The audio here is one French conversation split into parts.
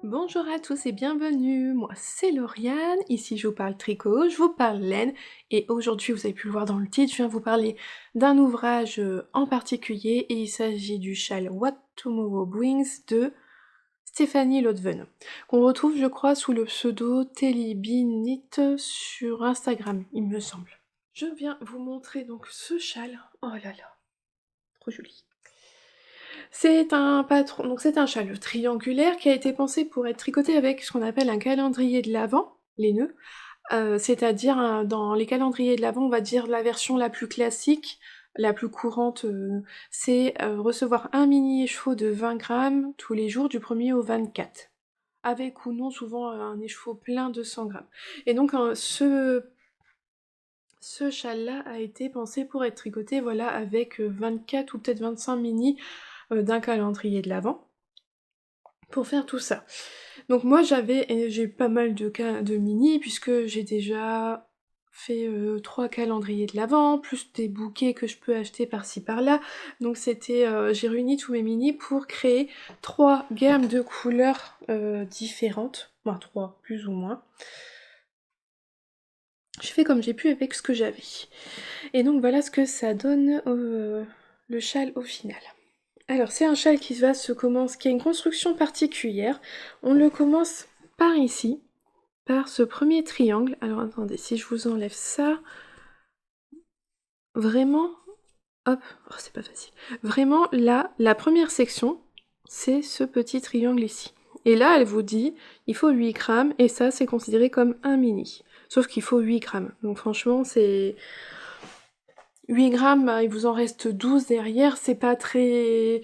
Bonjour à tous et bienvenue, moi c'est Lauriane, ici je vous parle tricot, je vous parle laine et aujourd'hui vous avez pu le voir dans le titre, je viens vous parler d'un ouvrage en particulier et il s'agit du châle What Tomorrow Brings de Stéphanie Lotven, qu'on retrouve je crois sous le pseudo Telibinit sur Instagram il me semble. Je viens vous montrer donc ce châle, oh là là, trop joli. C'est un châle triangulaire qui a été pensé pour être tricoté avec ce qu'on appelle un calendrier de l'Avent, les nœuds, c'est-à-dire dans les calendriers de l'Avent, on va dire la version la plus classique, la plus courante, c'est recevoir un mini écheveau de 20 grammes tous les jours du 1er au 24, avec ou non souvent un écheveau plein de 100 grammes. Et donc ce châle-là a été pensé pour être tricoté, voilà, avec 24 ou peut-être 25 mini d'un calendrier de l'Avent, pour faire tout ça. Donc moi j'ai pas mal de mini, puisque j'ai déjà fait 3 calendriers de l'Avent, plus des bouquets que je peux acheter par-ci par-là. Donc j'ai réuni tous mes mini pour créer 3 gammes de couleurs différentes, enfin 3 plus ou moins. J'ai fait comme j'ai pu avec ce que j'avais. Et donc voilà ce que ça donne le châle au final. Alors c'est un châle qui a une construction particulière. On le commence par ici, par ce premier triangle. Alors attendez, si je vous enlève ça, vraiment, hop, oh, c'est pas facile. Vraiment là, la première section, c'est ce petit triangle ici. Et là, elle vous dit, il faut 8 grammes, et ça, c'est considéré comme un mini. Sauf qu'il faut 8 grammes. Donc franchement, c'est 8 grammes, bah, il vous en reste 12 derrière, c'est pas très...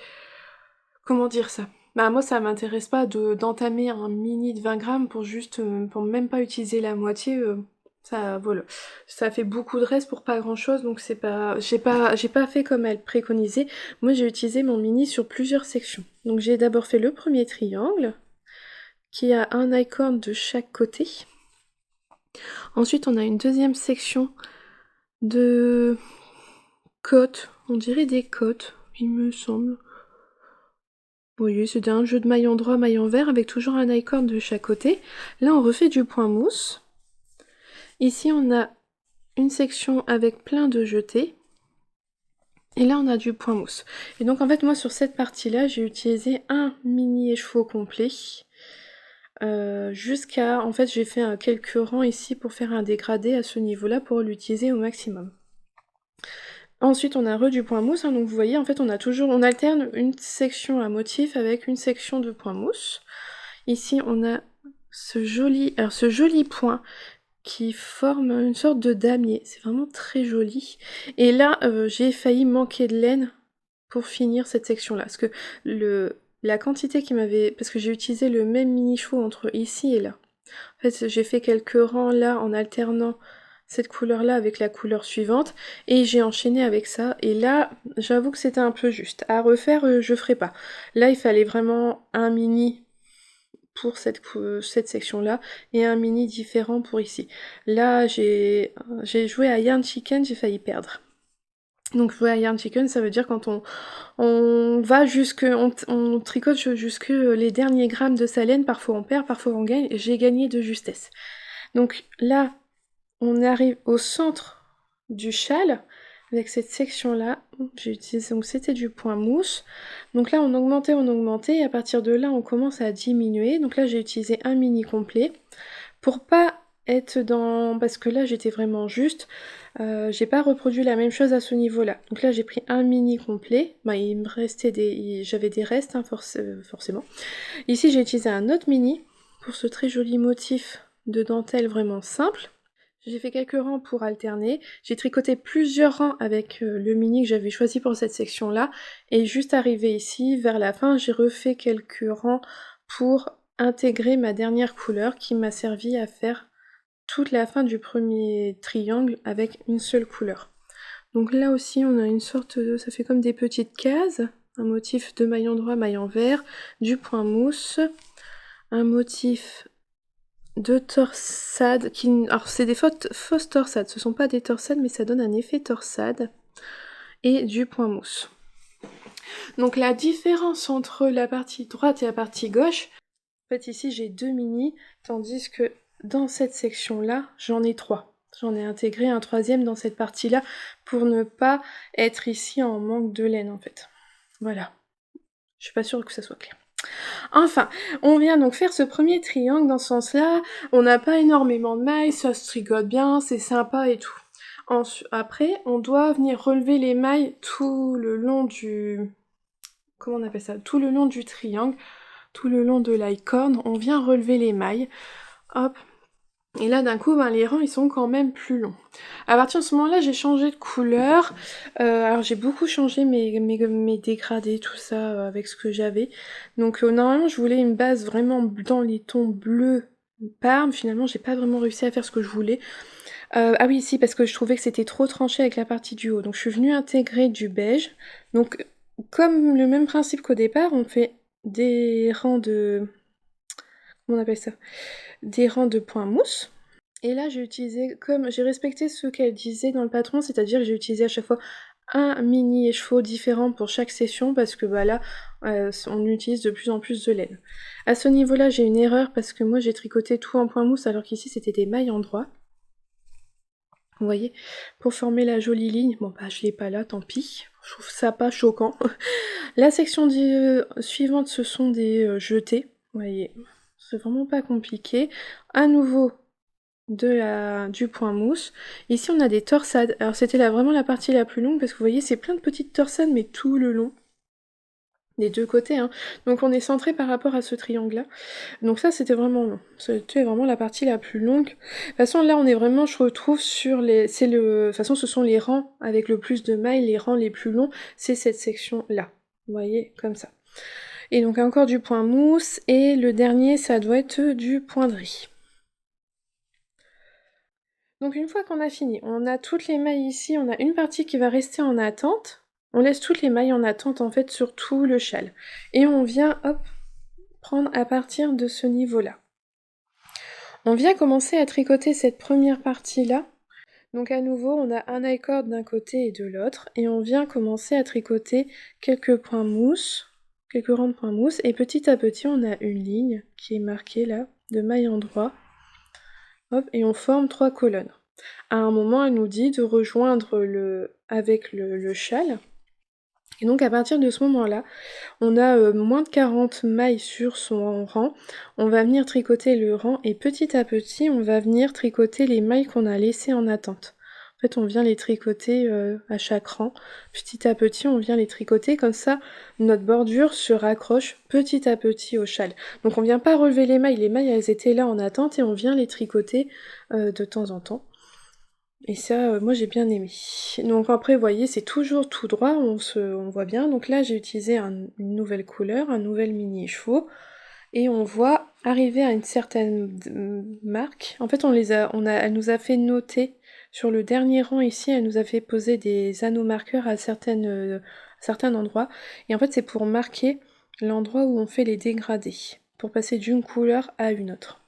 Comment dire ça? Bah moi ça m'intéresse pas d'entamer un mini de 20 grammes pour juste, pour même pas utiliser la moitié, ça, voilà. Ça fait beaucoup de reste pour pas grand chose, donc c'est pas... J'ai pas fait comme elle préconisait. Moi j'ai utilisé mon mini sur plusieurs sections. Donc j'ai d'abord fait le premier triangle, qui a un icône de chaque côté. Ensuite on a une deuxième section de côtes, on dirait des côtes, il me semble. Oui, c'était un jeu de maillon droit, maillon vert, avec toujours un icône de chaque côté. Là, on refait du point mousse. Ici, on a une section avec plein de jetés. Et là, on a du point mousse. Et donc, en fait, moi, sur cette partie-là, j'ai utilisé un mini écheveau complet. En fait, j'ai fait quelques rangs ici pour faire un dégradé à ce niveau-là pour l'utiliser au maximum. Ensuite, on a du point mousse, hein, donc vous voyez, en fait, on alterne une section à motif avec une section de point mousse. Ici, on a ce joli point qui forme une sorte de damier. C'est vraiment très joli. Et là, j'ai failli manquer de laine pour finir cette section-là. Parce que la quantité qui m'avait... Parce que j'ai utilisé le même mini-chevaux entre ici et là. En fait, j'ai fait quelques rangs là en alternant cette couleur-là avec la couleur suivante, et j'ai enchaîné avec ça, et là, j'avoue que c'était un peu juste. À refaire, je ferai pas. Là, il fallait vraiment un mini pour cette section-là, et un mini différent pour ici. Là, j'ai joué à Yarn Chicken, j'ai failli perdre. Donc jouer à Yarn Chicken, ça veut dire quand on va on tricote jusque les derniers grammes de sa laine, parfois on perd, parfois on gagne, j'ai gagné de justesse. Donc là, on arrive au centre du châle, avec cette section-là, j'ai utilisé, donc c'était du point mousse. Donc là, on augmentait, et à partir de là, on commence à diminuer. Donc là, j'ai utilisé un mini complet, pour pas être dans... Parce que là, j'étais vraiment juste, j'ai pas reproduit la même chose à ce niveau-là. Donc là, j'ai pris un mini complet, bah, il me restait j'avais des restes, hein, forcément. Ici, j'ai utilisé un autre mini, pour ce très joli motif de dentelle vraiment simple. J'ai fait quelques rangs pour alterner, j'ai tricoté plusieurs rangs avec le mini que j'avais choisi pour cette section-là, et juste arrivé ici, vers la fin, j'ai refait quelques rangs pour intégrer ma dernière couleur qui m'a servi à faire toute la fin du premier triangle avec une seule couleur. Donc là aussi, on a une sorte de... ça fait comme des petites cases, un motif de maillon droit, maillon vert, du point mousse, un motif de torsade, alors c'est des fausses torsades, ce sont pas des torsades mais ça donne un effet torsade, et du point mousse. Donc la différence entre la partie droite et la partie gauche, En fait, ici, j'ai 2 mini, tandis que dans cette section-là, j'en ai 3. J'en ai intégré un 3e dans cette partie-là pour ne pas être ici en manque de laine, en fait. Voilà. Je suis pas sûre que ça soit clair. Enfin, on vient donc faire ce premier triangle dans ce sens-là. On n'a pas énormément de mailles, ça se tricote bien, c'est sympa et tout. Après, on doit venir relever les mailles tout le long du... Comment on appelle ça? Tout le long du triangle, tout le long de l'icorne, on vient relever les mailles. Hop. Et là, d'un coup, ben, les rangs, ils sont quand même plus longs. À partir de ce moment-là, j'ai changé de couleur. Alors, j'ai beaucoup changé mes dégradés, tout ça, avec ce que j'avais. Donc, normalement, je voulais une base vraiment dans les tons bleus parme. Finalement, j'ai pas vraiment réussi à faire ce que je voulais. Ah oui, si, parce que je trouvais que c'était trop tranché avec la partie du haut. Donc, je suis venue intégrer du beige. Donc, comme le même principe qu'au départ, on fait des rangs de... Comment on appelle ça? Des rangs de points mousse. Et là, j'ai utilisé, comme j'ai respecté ce qu'elle disait dans le patron, c'est-à-dire que j'ai utilisé à chaque fois un mini écheveau différent pour chaque session, parce que bah là, on utilise de plus en plus de laine. À ce niveau-là, j'ai une erreur, parce que moi j'ai tricoté tout en point mousse, alors qu'ici c'était des mailles en droit. Vous voyez, pour former la jolie ligne. Bon bah je l'ai pas là, tant pis. Je trouve ça pas choquant. La section suivante, ce sont des jetés. Vous voyez, c'est vraiment pas compliqué. À nouveau, du point mousse. Ici on a des torsades. Alors c'était là vraiment la partie la plus longue parce que vous voyez c'est plein de petites torsades mais tout le long. Des deux côtés, hein. Donc on est centré par rapport à ce triangle-là. Donc ça c'était vraiment long. C'était vraiment la partie la plus longue. De toute façon là on est vraiment, je retrouve sur les... De toute façon ce sont les rangs avec le plus de mailles, les rangs les plus longs, c'est cette section-là. Vous voyez, comme ça. Et donc encore du point mousse, et le dernier ça doit être du point de riz. Donc une fois qu'on a fini, on a toutes les mailles ici, on a une partie qui va rester en attente. On laisse toutes les mailles en attente en fait sur tout le châle. Et on vient, hop, prendre à partir de ce niveau-là. On vient commencer à tricoter cette première partie-là. Donc à nouveau, on a un I-cord d'un côté et de l'autre. Et on vient commencer à tricoter quelques points mousse, quelques rangs de points mousse. Et petit à petit, on a une ligne qui est marquée là, de maille en droit. Hop, et on forme 3 colonnes. À un moment, elle nous dit de rejoindre avec le châle. Et donc à partir de ce moment-là, on a moins de 40 mailles sur son rang. On va venir tricoter le rang et petit à petit, on va venir tricoter les mailles qu'on a laissées en attente. En fait, on vient les tricoter à chaque rang. Petit à petit, on vient les tricoter. Comme ça, notre bordure se raccroche petit à petit au châle. Donc on vient pas relever les mailles. Les mailles, elles étaient là en attente et on vient les tricoter de temps en temps. Et ça, moi j'ai bien aimé. Donc après, vous voyez, c'est toujours tout droit, on voit bien. Donc là, j'ai utilisé une nouvelle couleur, un nouvel mini écheveau. Et on voit arriver à une certaine marque. En fait, elle nous a fait noter sur le dernier rang ici, elle nous a fait poser des anneaux marqueurs à certains endroits. Et en fait, c'est pour marquer l'endroit où on fait les dégradés, pour passer d'une couleur à une autre.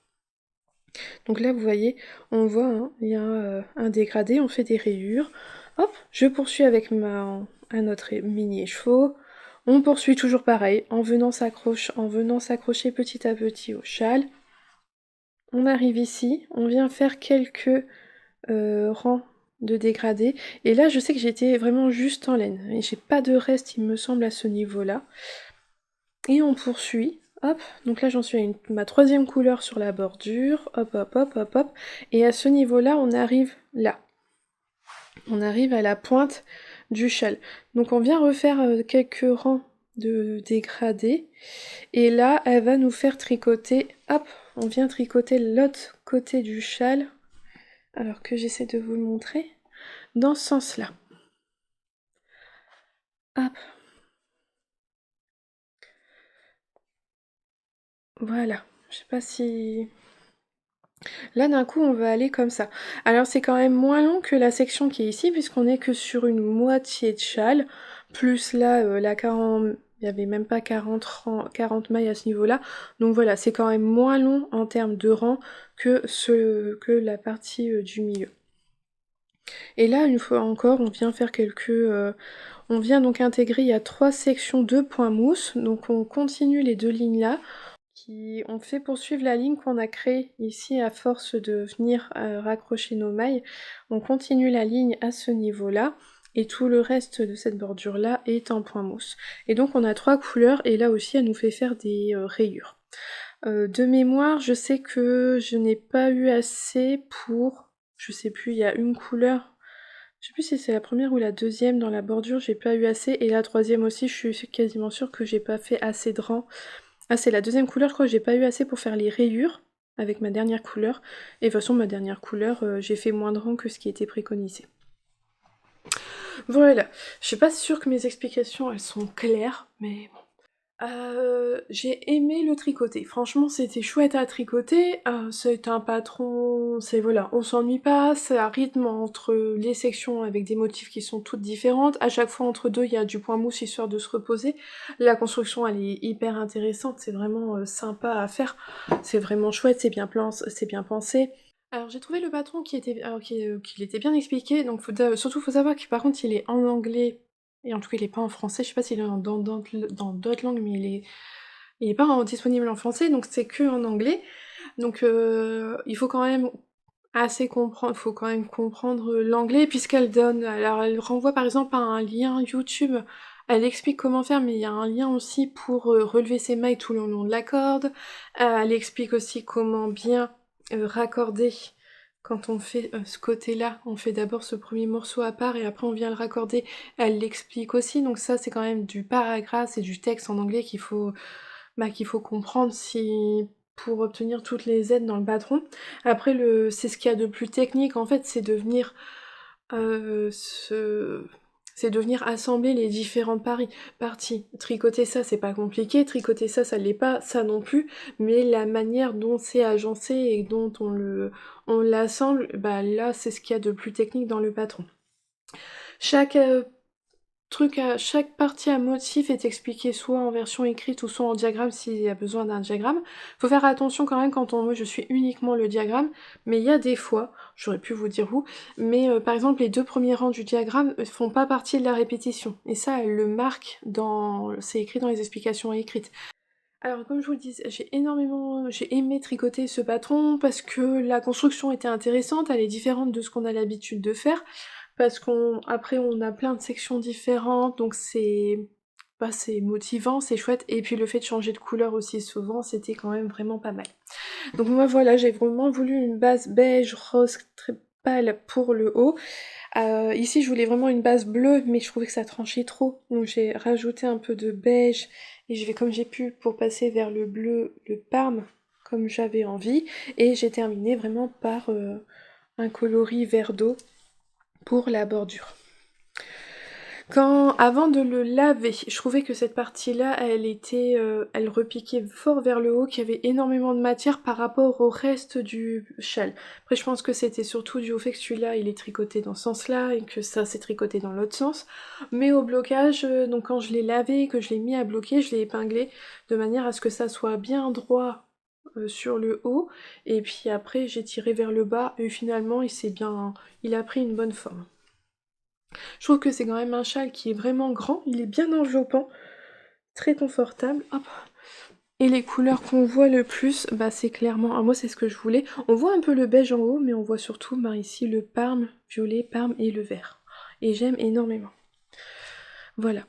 Donc là, vous voyez, on voit, hein, il y a un dégradé, on fait des rayures. Hop, je poursuis avec un autre mini écheveau. On poursuit toujours pareil, en venant s'accrocher petit à petit au châle. On arrive ici, on vient faire quelques rangs de dégradés. Et là, je sais que j'étais vraiment juste en laine. Et j'ai pas de reste, il me semble, à ce niveau-là. Et on poursuit. Hop, donc là j'en suis à ma 3e couleur sur la bordure, hop hop hop hop hop, et à ce niveau-là on arrive là. On arrive à la pointe du châle. Donc on vient refaire quelques rangs de dégradés, et là elle va nous faire tricoter, hop, on vient tricoter l'autre côté du châle, alors que j'essaie de vous le montrer, dans ce sens-là. Hop. Voilà, je sais pas si... Là, d'un coup, on va aller comme ça. Alors, c'est quand même moins long que la section qui est ici, puisqu'on est que sur une moitié de châle, plus là, la 40... Il n'y avait même pas 40 mailles à ce niveau-là. Donc voilà, c'est quand même moins long en termes de rang que la partie du milieu. Et là, une fois encore, on vient faire on vient donc intégrer, il y a 3 sections de points mousse. Donc on continue les 2 lignes là. qui ont fait poursuivre la ligne qu'on a créée ici à force de venir, raccrocher nos mailles. On continue la ligne à ce niveau-là et tout le reste de cette bordure-là est en point mousse. Et donc on a 3 couleurs et là aussi elle nous fait faire des, rayures. De mémoire, je sais que je n'ai pas eu assez pour, je sais plus, il y a une couleur, je sais plus si c'est la première ou la deuxième dans la bordure, j'ai pas eu assez, et la troisième aussi, je suis quasiment sûre que j'ai pas fait assez de rang. Ah, c'est la deuxième couleur, je crois que j'ai pas eu assez pour faire les rayures avec ma dernière couleur. Et de toute façon, ma dernière couleur, j'ai fait moins de rang que ce qui était préconisé. Voilà, je suis pas sûre que mes explications, elles sont claires, mais bon. J'ai aimé le tricoter. Franchement, c'était chouette à tricoter. C'est un patron, c'est voilà, on s'ennuie pas, ça rythme entre les sections avec des motifs qui sont toutes différentes. À chaque fois entre deux, il y a du point mousse histoire de se reposer. La construction, elle est hyper intéressante, c'est vraiment sympa à faire. C'est vraiment chouette, c'est bien pensé. Alors j'ai trouvé le patron qu'il était bien expliqué, donc surtout faut savoir que par contre il est en anglais, et en tout cas il est pas en français, je sais pas s'il est dans d'autres langues, mais il est pas disponible en français, donc c'est que en anglais. Donc il faut quand même faut quand même comprendre l'anglais puisqu'elle donne. Alors elle renvoie par exemple à un lien YouTube, elle explique comment faire, mais il y a un lien aussi pour relever ses mailles tout le long de la corde. Elle explique aussi comment bien raccorder quand on fait ce côté-là. On fait d'abord ce premier morceau à part et après on vient le raccorder. Elle l'explique aussi, donc ça c'est quand même du paragraphe, c'est du texte en anglais qu'il faut comprendre pour obtenir toutes les aides dans le patron. Après, c'est ce qu'il y a de plus technique, en fait, euh, se- c'est de venir assembler les différentes parties. Tricoter ça, c'est pas compliqué, tricoter ça, ça l'est pas, ça non plus, mais la manière dont c'est agencé et dont on l'assemble, bah là, c'est ce qu'il y a de plus technique dans le patron. Chaque chaque partie à motif est expliquée soit en version écrite ou soit en diagramme s'il y a besoin d'un diagramme. Faut faire attention quand même quand moi je suis uniquement le diagramme, mais il y a des fois, j'aurais pu vous dire où, mais par exemple les 2 premiers rangs du diagramme font pas partie de la répétition. Et ça, elle le marque c'est écrit dans les explications écrites. Alors comme je vous le disais, j'ai aimé tricoter ce patron parce que la construction était intéressante, elle est différente de ce qu'on a l'habitude de faire, parce qu'après on a plein de sections différentes, donc c'est motivant, c'est chouette, et puis le fait de changer de couleur aussi souvent, c'était quand même vraiment pas mal. Donc moi voilà, j'ai vraiment voulu une base beige, rose, très pâle pour le haut. Ici je voulais vraiment une base bleue, mais je trouvais que ça tranchait trop, donc j'ai rajouté un peu de beige, et je vais comme j'ai pu pour passer vers le bleu, le parme, comme j'avais envie, et j'ai terminé vraiment par un coloris vert d'eau pour la bordure. Avant de le laver, je trouvais que cette partie-là, elle repiquait fort vers le haut, qu'il y avait énormément de matière par rapport au reste du châle. Après, je pense que c'était surtout dû au fait que celui-là, il est tricoté dans ce sens-là et que ça s'est tricoté dans l'autre sens. Mais au blocage, donc quand je l'ai lavé et que je l'ai mis à bloquer, je l'ai épinglé de manière à ce que ça soit bien droit sur le haut. Et puis après, j'ai tiré vers le bas et finalement, il a pris une bonne forme. Je trouve que c'est quand même un châle qui est vraiment grand, il est bien enveloppant, très confortable. Hop. Et les couleurs qu'on voit le plus, bah c'est clairement, moi c'est ce que je voulais. On voit un peu le beige en haut, mais on voit surtout ici le parme, violet, parme et le vert. Et j'aime énormément. Voilà.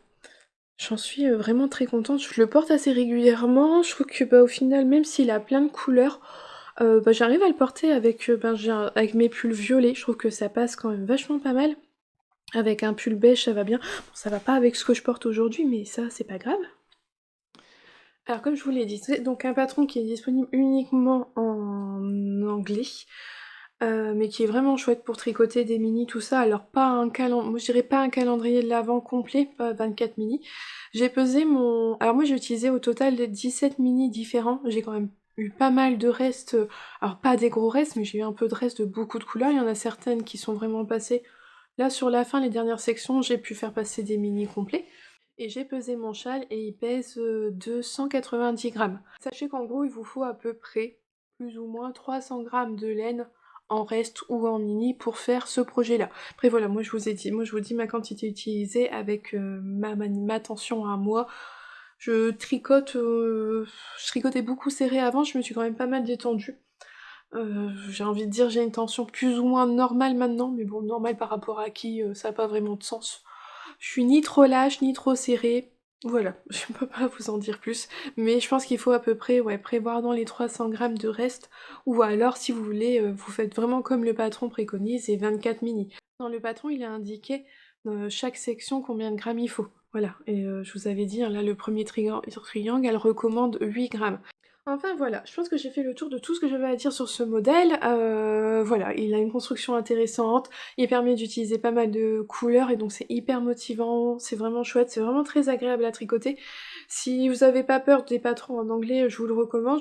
J'en suis vraiment très contente, je le porte assez régulièrement, je trouve que au final, même s'il a plein de couleurs, j'arrive à le porter avec, avec mes pulls violets, je trouve que ça passe quand même vachement pas mal. Avec un pull beige, ça va bien. Bon, ça va pas avec ce que je porte aujourd'hui, mais ça, c'est pas grave. Alors, comme je vous l'ai dit, c'est donc un patron qui est disponible uniquement en anglais, mais qui est vraiment chouette pour tricoter des mini, tout ça. Alors, moi je dirais pas un calendrier de l'avant complet, pas 24 mini. J'ai pesé Alors moi j'ai utilisé au total 17 mini différents. J'ai quand même eu pas mal de restes, alors pas des gros restes, mais j'ai eu un peu de restes de beaucoup de couleurs. Il y en a certaines qui sont vraiment passées. Là, sur la fin, les dernières sections, j'ai pu faire passer des mini complets. Et j'ai pesé mon châle et il pèse 290 grammes. Sachez qu'en gros, il vous faut à peu près, plus ou moins, 300 grammes de laine en reste ou en mini pour faire ce projet-là. Après voilà, moi je vous dis ma quantité utilisée avec ma tension à moi. Je tricotais beaucoup serré avant, je me suis quand même pas mal détendue. J'ai envie de dire j'ai une tension plus ou moins normale maintenant, mais bon, normale par rapport à qui, ça a pas vraiment de sens. Je suis ni trop lâche, ni trop serrée. Voilà, je peux pas vous en dire plus, mais je pense qu'il faut à peu près, ouais, prévoir dans les 300 grammes de reste, ou alors si vous voulez, vous faites vraiment comme le patron préconise et 24 mini. Dans le patron, il est indiqué, chaque section combien de grammes il faut. Voilà, et je vous avais dit, hein, là, le premier triangle, elle recommande 8 grammes. Enfin voilà, je pense que j'ai fait le tour de tout ce que j'avais à dire sur ce modèle. Voilà, il a une construction intéressante, il permet d'utiliser pas mal de couleurs et donc c'est hyper motivant, c'est vraiment chouette, c'est vraiment très agréable à tricoter. Si vous avez pas peur des patrons en anglais, je vous le recommande.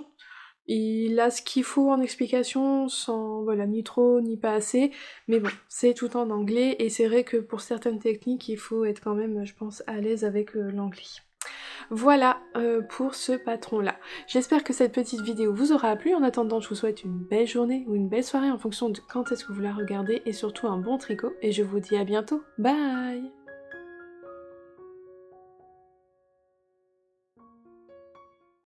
Il a ce qu'il faut en explication, sans voilà, ni trop ni pas assez, mais bon, c'est tout en anglais et c'est vrai que pour certaines techniques, il faut être quand même, je pense, à l'aise avec l'anglais. Voilà pour ce patron-là. J'espère que cette petite vidéo vous aura plu. En attendant, je vous souhaite une belle journée ou une belle soirée en fonction de quand est-ce que vous la regardez et surtout un bon tricot. Et je vous dis à bientôt. Bye!